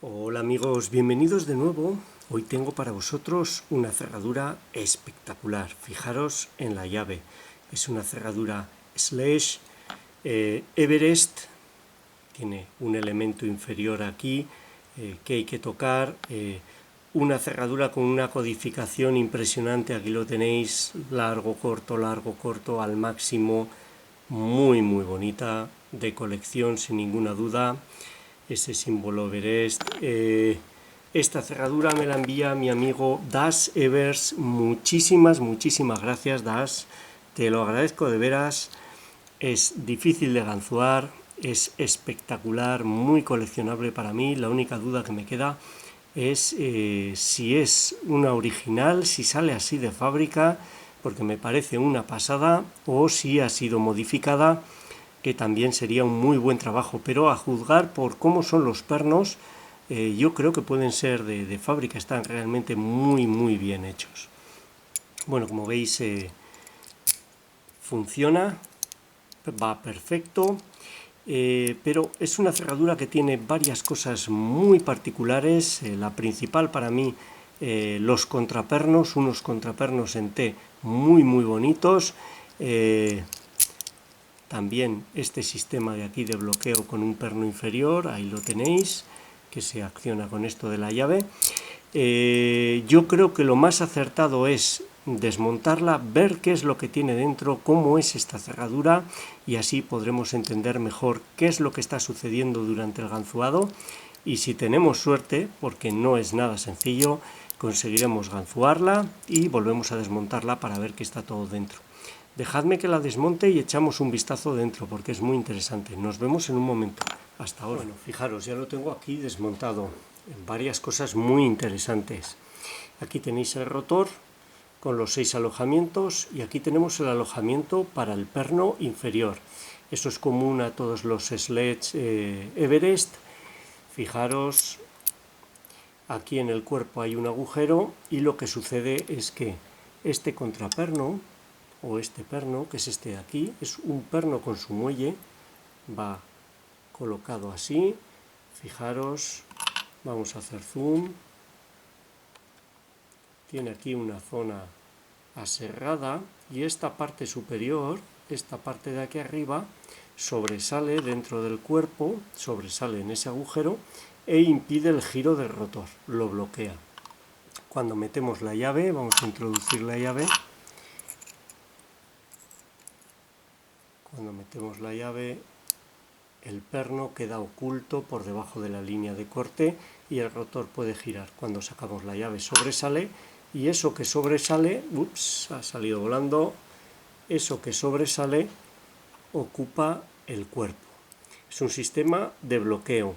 Hola amigos, bienvenidos de nuevo. Hoy tengo para vosotros una cerradura espectacular. Fijaros en la llave. Es una cerradura Slash Everest. Tiene un elemento inferior aquí que hay que tocar. Una cerradura con una codificación impresionante. Aquí lo tenéis, largo, corto, al máximo. Muy bonita, de colección sin ninguna duda. Ese símbolo Everest. Esta cerradura me la envía mi amigo Das Evers. Muchísimas gracias, Das. Te lo agradezco de veras. Es difícil de ganzuar, es espectacular, muy coleccionable para mí. La única duda que me queda es si es una original, si sale así de fábrica, porque me parece una pasada, o si ha sido modificada, que también sería un muy buen trabajo, pero a juzgar por cómo son los pernos, yo creo que pueden ser de fábrica, están realmente muy bien hechos. Bueno, como veis, funciona, va perfecto, pero es una cerradura que tiene varias cosas muy particulares. La principal para mí, los contrapernos, unos contrapernos en T muy bonitos. También este sistema de aquí de bloqueo con un perno inferior, ahí lo tenéis, que se acciona con esto de la llave. Yo creo que lo más acertado es desmontarla, ver qué es lo que tiene dentro, cómo es esta cerradura, y así podremos entender mejor qué es lo que está sucediendo durante el ganzuado, y si tenemos suerte, porque no es nada sencillo, conseguiremos ganzuarla y volvemos a desmontarla para ver que está todo dentro. Dejadme que la desmonte y echamos un vistazo dentro, porque es muy interesante. Nos vemos en un momento. Hasta ahora. Bueno, fijaros, ya lo tengo aquí desmontado. Varias cosas muy interesantes. Aquí tenéis el rotor con los 6 alojamientos, y aquí tenemos el alojamiento para el perno inferior. Eso es común a todos los Sledge Everest. Fijaros, aquí en el cuerpo hay un agujero, y lo que sucede es que este contraperno, o este perno, que es este de aquí, es un perno con su muelle, va colocado así. Fijaros, vamos a hacer zoom, tiene aquí una zona aserrada, y esta parte superior, esta parte de aquí arriba, sobresale dentro del cuerpo, sobresale en ese agujero, e impide el giro del rotor, lo bloquea. Cuando metemos la llave, vamos a introducir la llave. Cuando metemos la llave, el perno queda oculto por debajo de la línea de corte y el rotor puede girar. Cuando sacamos la llave sobresale, y eso que sobresale, ha salido volando, eso que sobresale ocupa el cuerpo. Es un sistema de bloqueo.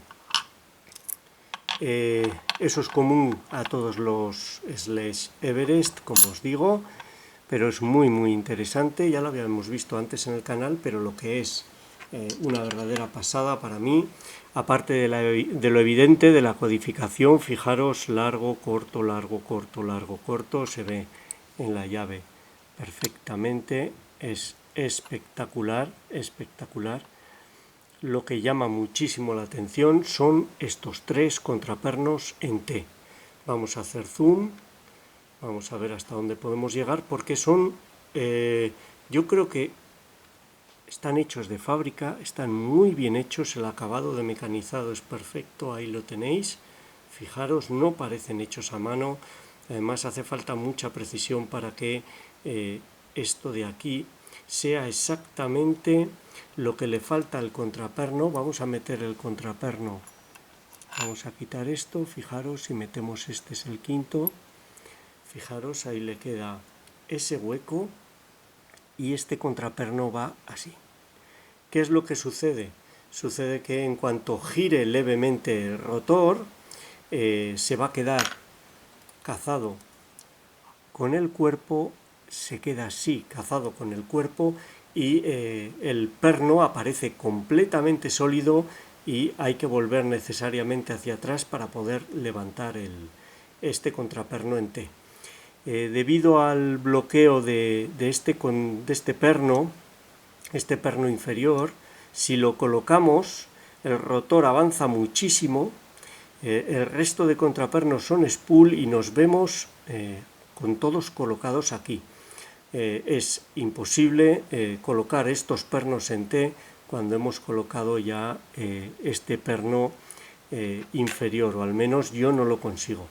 Eso es común a todos los Slash Everest, como os digo, pero es muy interesante. Ya lo habíamos visto antes en el canal, pero lo que es una verdadera pasada para mí, aparte de lo evidente de la codificación. Fijaros, largo, corto, se ve en la llave perfectamente. Es espectacular. Lo que llama muchísimo la atención son estos 3 contrapernos en T. Vamos a hacer zoom, vamos a ver hasta dónde podemos llegar, porque son, yo creo que están hechos de fábrica, están muy bien hechos, el acabado de mecanizado es perfecto, ahí lo tenéis. Fijaros, no parecen hechos a mano. Además hace falta mucha precisión para que esto de aquí sea exactamente lo que le falta al contraperno. Vamos a meter el contraperno, vamos a quitar esto. Fijaros, si metemos este, es el quinto. Fijaros, ahí le queda ese hueco, y este contraperno va así. ¿Qué es lo que sucede? Sucede que en cuanto gire levemente el rotor, se va a quedar cazado con el cuerpo, se queda así, cazado con el cuerpo, y el perno aparece completamente sólido, y hay que volver necesariamente hacia atrás para poder levantar este contraperno en T. Debido al bloqueo de este perno, este perno inferior, si lo colocamos, el rotor avanza muchísimo, El resto de contrapernos son spool y nos vemos con todos colocados aquí. Es imposible colocar estos pernos en T cuando hemos colocado ya este perno inferior, o al menos yo no lo consigo.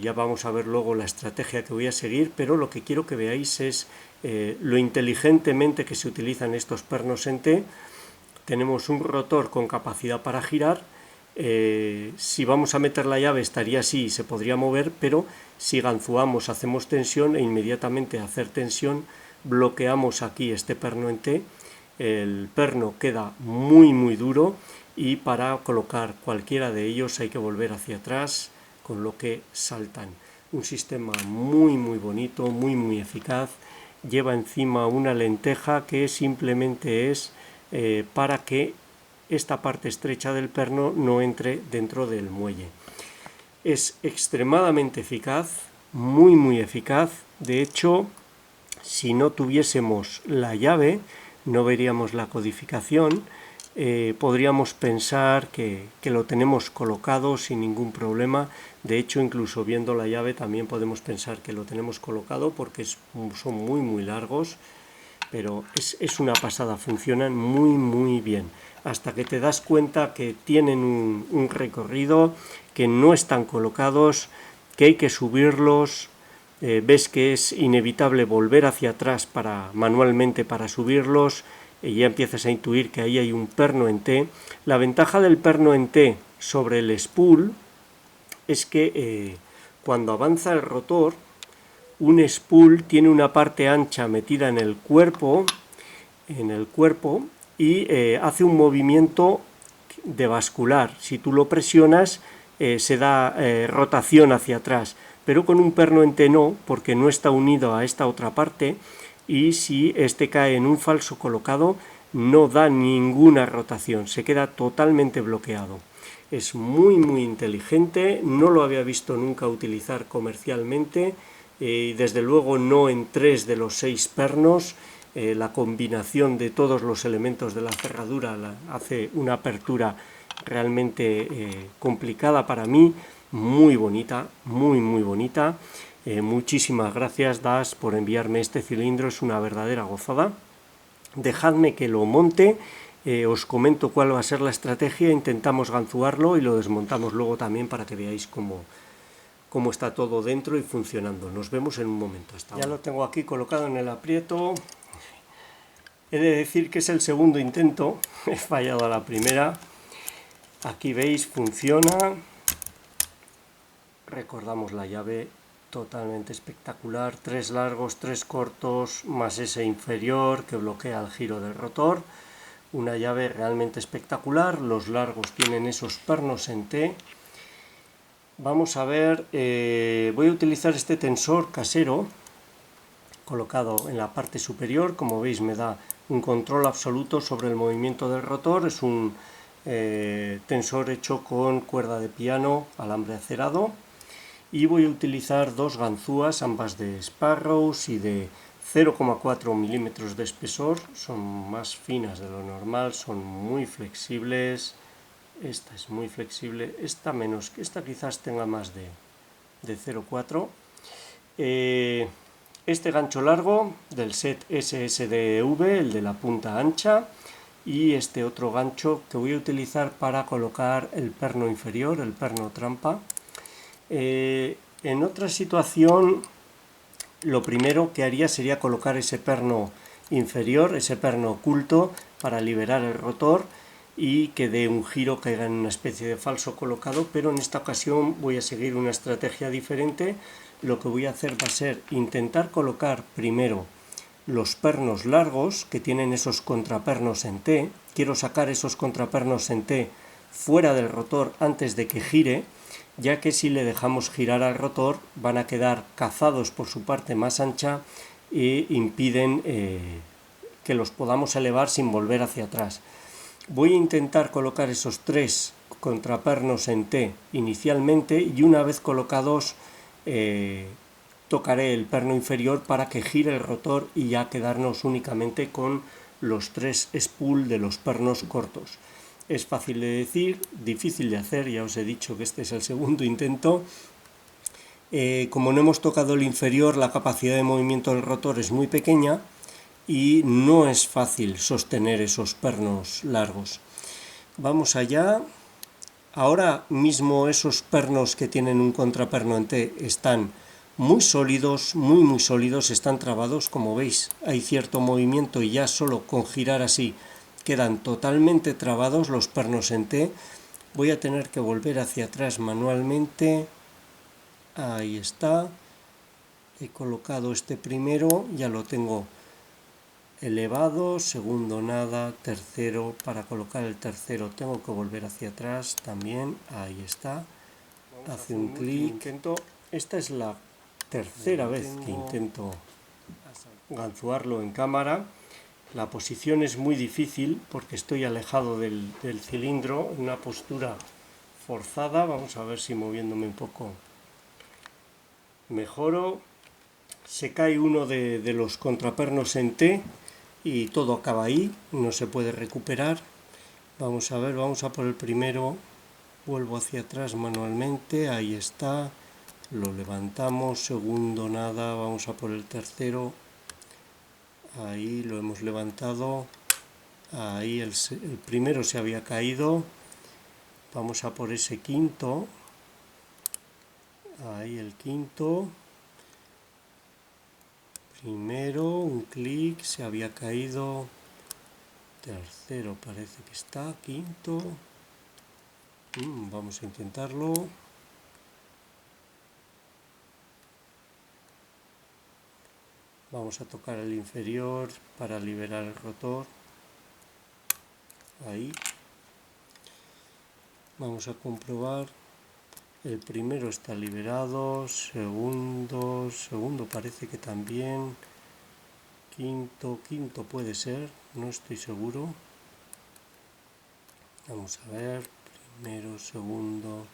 Ya vamos a ver luego la estrategia que voy a seguir, pero lo que quiero que veáis es lo inteligentemente que se utilizan estos pernos en T. Tenemos un rotor con capacidad para girar. Si vamos a meter la llave estaría así y se podría mover, pero si ganzuamos, hacemos tensión e inmediatamente hacer tensión bloqueamos aquí este perno en T. El perno queda muy duro y para colocar cualquiera de ellos hay que volver hacia atrás, con lo que saltan. Un sistema muy bonito, muy eficaz. Lleva encima una lenteja que simplemente es para que esta parte estrecha del perno no entre dentro del muelle. Es extremadamente eficaz, muy eficaz. De hecho, si no tuviésemos la llave, no veríamos la codificación. Podríamos pensar que lo tenemos colocado sin ningún problema. De hecho, incluso viendo la llave también podemos pensar que lo tenemos colocado porque son muy largos, pero es una pasada, funcionan muy bien, hasta que te das cuenta que tienen un recorrido, que no están colocados, que hay que subirlos. Ves que es inevitable volver hacia atrás manualmente para subirlos, y ya empiezas a intuir que ahí hay un perno en T. La ventaja del perno en T sobre el spool es que cuando avanza el rotor, un spool tiene una parte ancha metida en el cuerpo y hace un movimiento de bascular. Si tú lo presionas, se da rotación hacia atrás, pero con un perno en T no, porque no está unido a esta otra parte, y si este cae en un falso colocado no da ninguna rotación, se queda totalmente bloqueado. Es muy inteligente, no lo había visto nunca utilizar comercialmente, y desde luego no en 3 de los 6 pernos. La combinación de todos los elementos de la cerradura hace una apertura realmente complicada para mí, muy bonita, muy bonita. Muchísimas gracias, Das, por enviarme este cilindro, es una verdadera gozada. Dejadme que lo monte, os comento cuál va a ser la estrategia, intentamos ganzuarlo y lo desmontamos luego también para que veáis cómo está todo dentro y funcionando. Nos vemos en un momento. Hasta ahora. Ya lo tengo aquí colocado en el aprieto. He de decir que es el segundo intento, he fallado a la primera. Aquí veis, funciona. Recordamos la llave, totalmente espectacular. 3 largos, 3 cortos, más ese inferior que bloquea el giro del rotor. Una llave realmente espectacular. Los largos tienen esos pernos en T. Vamos a ver, voy a utilizar este tensor casero colocado en la parte superior. Como veis, me da un control absoluto sobre el movimiento del rotor. Es un tensor hecho con cuerda de piano, alambre acerado, y voy a utilizar 2 ganzúas, ambas de Sparrows y de 0,4 milímetros de espesor. Son más finas de lo normal, son muy flexibles. Esta es muy flexible, esta menos, que esta quizás tenga más de 0,4. Este gancho largo del set SSDV, el de la punta ancha, y este otro gancho que voy a utilizar para colocar el perno inferior, el perno trampa. En otra situación, lo primero que haría sería colocar ese perno inferior, ese perno oculto, para liberar el rotor y que dé un giro, caiga en una especie de falso colocado, pero en esta ocasión voy a seguir una estrategia diferente. Lo que voy a hacer va a ser intentar colocar primero los pernos largos que tienen esos contrapernos en T. Quiero sacar esos contrapernos en T fuera del rotor antes de que gire, ya que si le dejamos girar al rotor van a quedar cazados por su parte más ancha e impiden que los podamos elevar sin volver hacia atrás. Voy a intentar colocar esos 3 contrapernos en T inicialmente, y una vez colocados tocaré el perno inferior para que gire el rotor y ya quedarnos únicamente con los 3 spool de los pernos cortos. es fácil de decir, difícil de hacer, ya os he dicho que este es el segundo intento. Como no hemos tocado el inferior, la capacidad de movimiento del rotor es muy pequeña y no es fácil sostener esos pernos largos. Vamos allá. Ahora mismo esos pernos que tienen un contraperno en T están muy sólidos, muy sólidos, están trabados, como veis. Hay cierto movimiento y ya solo con girar así quedan totalmente trabados los pernos en T. Voy a tener que volver hacia atrás manualmente. Ahí está. He colocado este primero, ya lo tengo elevado, segundo nada, tercero. Para colocar el tercero tengo que volver hacia atrás también. Ahí está. Hace un clic. Esta es la tercera vez que intento ganzuarlo en cámara. La posición es muy difícil porque estoy alejado del cilindro, en una postura forzada. Vamos a ver si moviéndome un poco mejoro. Se cae uno de los contrapernos en T y todo acaba ahí, no se puede recuperar. Vamos a ver, vamos a por el primero. Vuelvo hacia atrás manualmente, ahí está. Lo levantamos, segundo nada, vamos a por el tercero. Ahí lo hemos levantado. Ahí el primero se había caído. Vamos a por ese quinto. Ahí el quinto. Primero, un clic, se había caído. Tercero parece que está. Quinto. Vamos a intentarlo. Vamos a tocar el inferior para liberar el rotor. Ahí. Vamos a comprobar. El primero está liberado. Segundo parece que también. Quinto puede ser. No estoy seguro. Vamos a ver. Primero, segundo.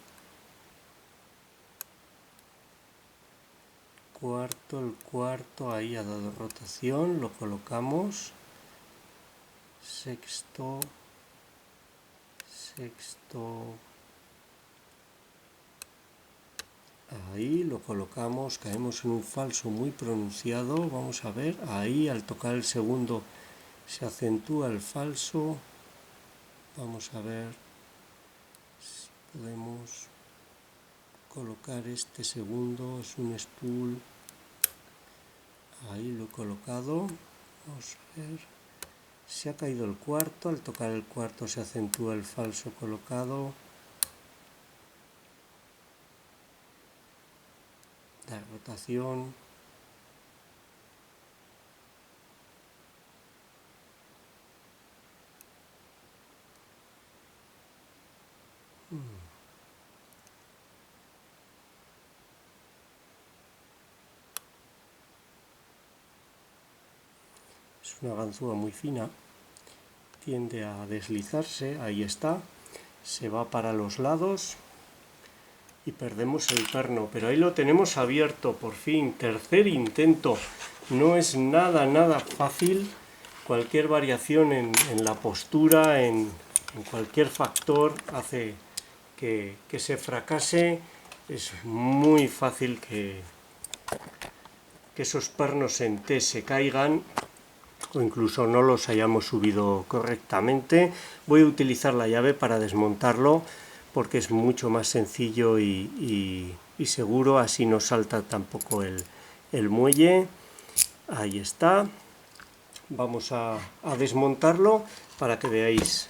Cuarto, el cuarto ahí ha dado rotación, lo colocamos. Sexto. Ahí lo colocamos, caemos en un falso muy pronunciado. Vamos a ver, ahí al tocar el segundo se acentúa el falso. Vamos a ver si podemos colocar este segundo, es un spool. Ahí lo he colocado. Vamos a ver. Se ha caído el cuarto. Al tocar el cuarto se acentúa el falso colocado. Da rotación. Es una ganzúa muy fina. Tiende a deslizarse. Ahí está. Se va para los lados. Y perdemos el perno, pero ahí lo tenemos abierto, por fin, tercer intento. No es nada fácil. Cualquier variación en la postura, en cualquier factor hace que se fracase. Es muy fácil que esos pernos en T se caigan o incluso no los hayamos subido correctamente. Voy a utilizar la llave para desmontarlo, porque es mucho más sencillo y seguro, así no salta tampoco el muelle. Ahí está. Vamos a desmontarlo para que veáis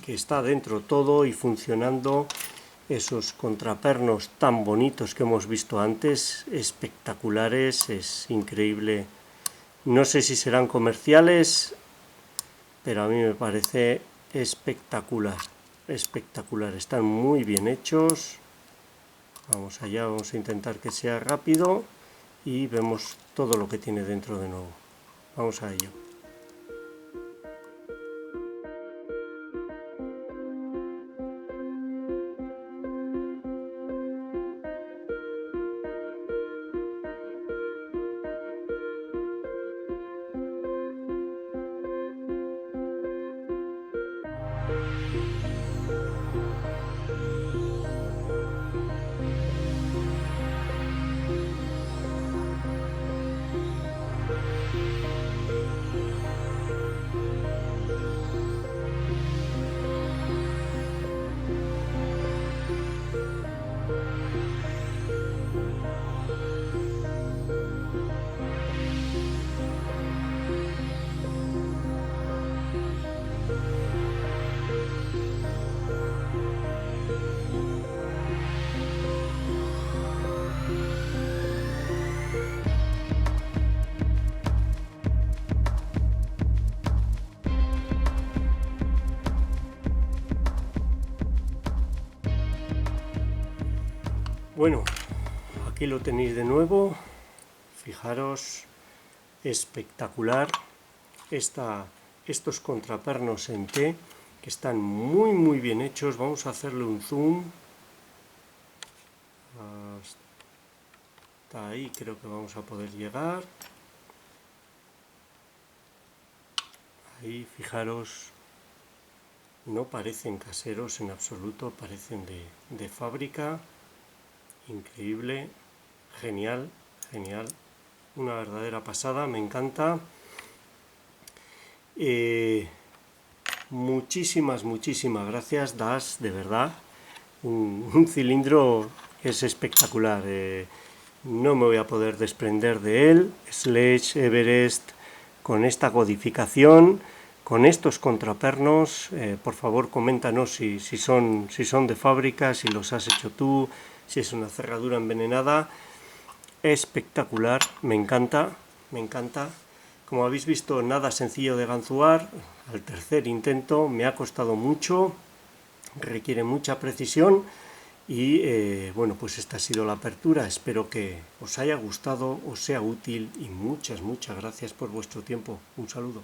que está dentro todo y funcionando. Esos contrapernos tan bonitos que hemos visto antes, espectaculares, es increíble. No sé si serán comerciales, pero a mí me parece espectacular. Espectacular, están muy bien hechos. Vamos allá, vamos a intentar que sea rápido y vemos todo lo que tiene dentro de nuevo. Vamos a ello. Bueno, aquí lo tenéis de nuevo. Fijaros, espectacular. Estos contrapernos en T, que están muy bien hechos. Vamos a hacerle un zoom. Hasta ahí creo que vamos a poder llegar. Ahí, fijaros, no parecen caseros en absoluto, parecen de fábrica. Increíble, genial, genial. Una verdadera pasada, me encanta. Muchísimas gracias, Das, de verdad. Un cilindro es espectacular. No me voy a poder desprender de él. Sledge Everest con esta codificación, con estos contrapernos. Por favor, coméntanos si son de fábrica, si los has hecho tú, si es una cerradura envenenada. Espectacular, me encanta, me encanta. Como habéis visto, nada sencillo de ganzuar. Al tercer intento me ha costado mucho, requiere mucha precisión. Y bueno, pues esta ha sido la apertura. Espero que os haya gustado, os sea útil y muchas gracias por vuestro tiempo. Un saludo.